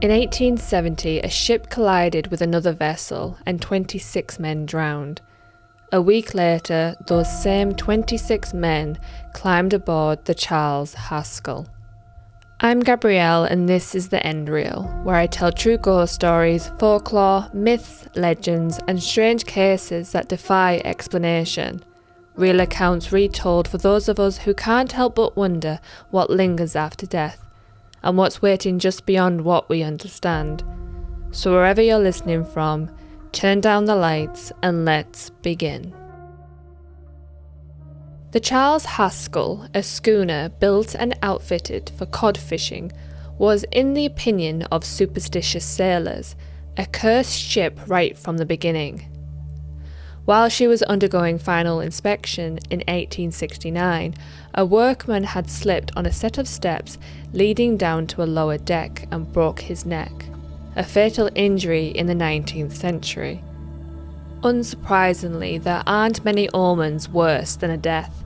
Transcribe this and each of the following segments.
In 1870, a ship collided with another vessel and 26 men drowned. A week later, those same 26 men climbed aboard the Charles Haskell. I'm Gabrielle, and this is TheEndReel, where I tell true ghost stories, folklore, myths, legends, and strange cases that defy explanation. Real accounts retold for those of us who can't help but wonder what lingers after death, and what's waiting just beyond what we understand. So wherever you're listening from, turn down the lights and let's begin. The Charles Haskell, a schooner built and outfitted for cod fishing, was, in the opinion of superstitious sailors, a cursed ship right from the beginning. While she was undergoing final inspection in 1869, a workman had slipped on a set of steps leading down to a lower deck and broke his neck, a fatal injury in the 19th century. Unsurprisingly, there aren't many omens worse than a death,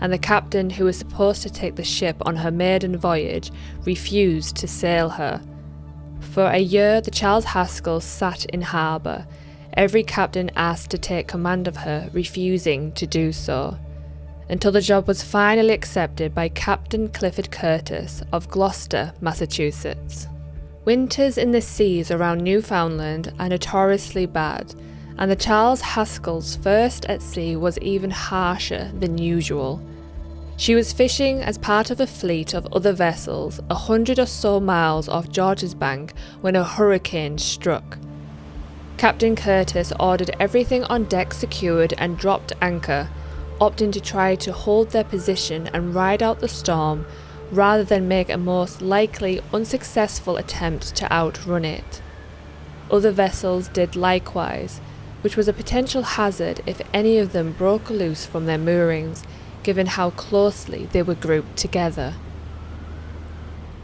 and the captain who was supposed to take the ship on her maiden voyage refused to sail her. For a year, the Charles Haskell sat in harbour, every captain asked to take command of her, refusing to do so, until the job was finally accepted by Captain Clifford Curtis of Gloucester, Massachusetts. Winters in the seas around Newfoundland are notoriously bad, and the Charles Haskell's first at sea was even harsher than usual. She was fishing as part of a fleet of other vessels 100 or so miles off George's Bank when a hurricane struck. Captain Curtis ordered everything on deck secured and dropped anchor, opting to try to hold their position and ride out the storm rather than make a most likely unsuccessful attempt to outrun it. Other vessels did likewise, which was a potential hazard if any of them broke loose from their moorings, given how closely they were grouped together.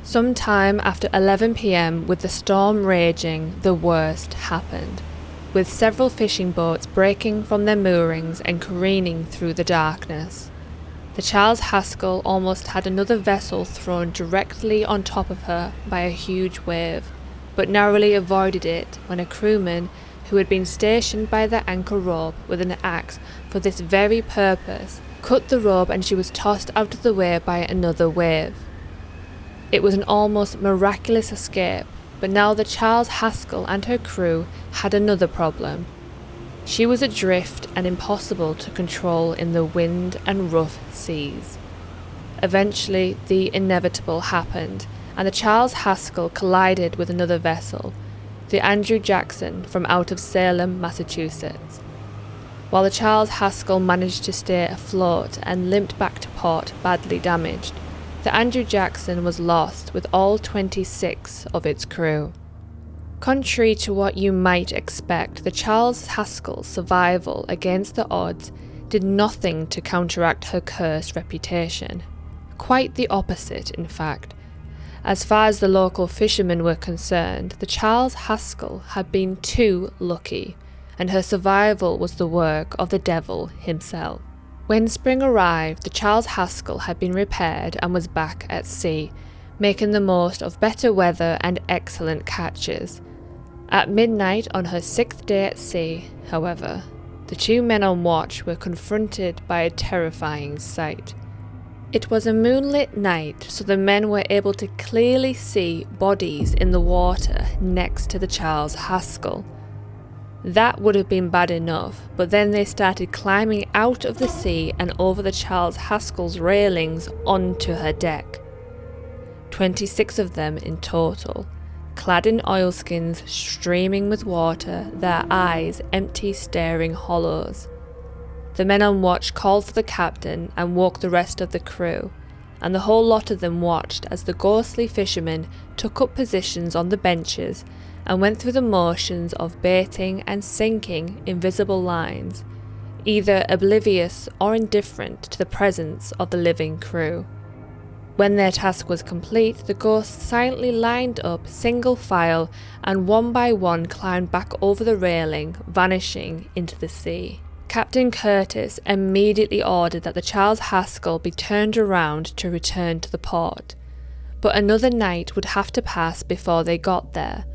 Sometime after 11 p.m, with the storm raging, the worst happened, with several fishing boats breaking from their moorings and careening through the darkness. The Charles Haskell almost had another vessel thrown directly on top of her by a huge wave, but narrowly avoided it when a crewman who had been stationed by the anchor rope with an axe for this very purpose cut the rope and she was tossed out of the way by another wave. It was an almost miraculous escape, but now the Charles Haskell and her crew had another problem. She was adrift and impossible to control in the wind and rough seas. Eventually, the inevitable happened, and the Charles Haskell collided with another vessel, the Andrew Jackson, from out of Salem, Massachusetts. While the Charles Haskell managed to stay afloat and limped back to port badly damaged, the Andrew Jackson was lost with all 26 of its crew. Contrary to what you might expect, the Charles Haskell's survival against the odds did nothing to counteract her cursed reputation. Quite the opposite, in fact. As far as the local fishermen were concerned, the Charles Haskell had been too lucky, and her survival was the work of the devil himself. When spring arrived, the Charles Haskell had been repaired and was back at sea, making the most of better weather and excellent catches. At midnight on her 6th day at sea, however, the two men on watch were confronted by a terrifying sight. It was a moonlit night, so the men were able to clearly see bodies in the water next to the Charles Haskell. That would have been bad enough, but then they started climbing out of the sea and over the Charles Haskell's railings onto her deck. 26 of them in total, clad in oilskins streaming with water, their eyes empty, staring hollows. The men on watch called for the captain and woke the rest of the crew, and the whole lot of them watched as the ghostly fishermen took up positions on the benches and went through the motions of baiting and sinking invisible lines, either oblivious or indifferent to the presence of the living crew. When their task was complete, the ghosts silently lined up single file and one by one climbed back over the railing, vanishing into the sea. Captain Curtis immediately ordered that the Charles Haskell be turned around to return to the port, but another night would have to pass before they got there.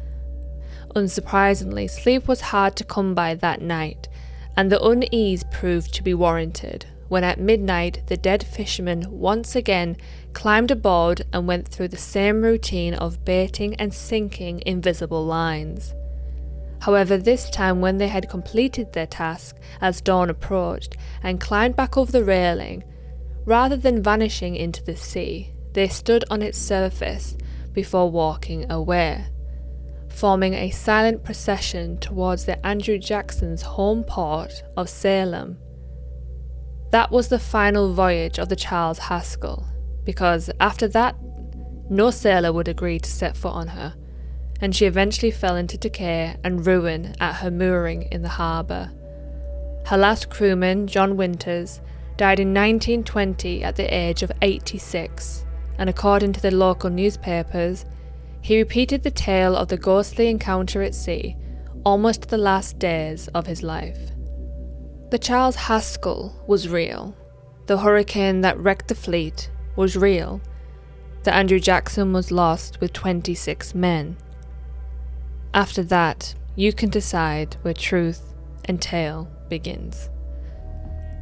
Unsurprisingly, sleep was hard to come by that night, and the unease proved to be warranted when at midnight the dead fisherman once again climbed aboard and went through the same routine of baiting and sinking invisible lines. However, this time when they had completed their task as dawn approached and climbed back over the railing, rather than vanishing into the sea, they stood on its surface before walking away, forming a silent procession towards the Andrew Jackson's home port of Salem. That was the final voyage of the Charles Haskell, because after that, no sailor would agree to set foot on her, and she eventually fell into decay and ruin at her mooring in the harbour. Her last crewman, John Winters, died in 1920 at the age of 86, and according to the local newspapers, he repeated the tale of the ghostly encounter at sea almost to the last days of his life. The Charles Haskell was real. The hurricane that wrecked the fleet was real. The Andrew Jackson was lost with 26 men. After that, you can decide where truth and tale begins.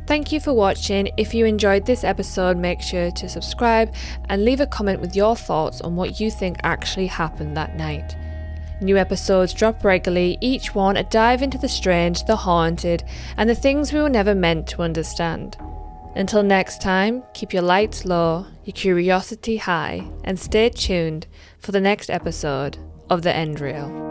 Thank you for watching. If you enjoyed this episode, make sure to subscribe and leave a comment with your thoughts on what you think actually happened that night. New episodes drop regularly, each one a dive into the strange, the haunted, and the things we were never meant to understand. Until next time, keep your lights low, your curiosity high, and stay tuned for the next episode of The End Reel.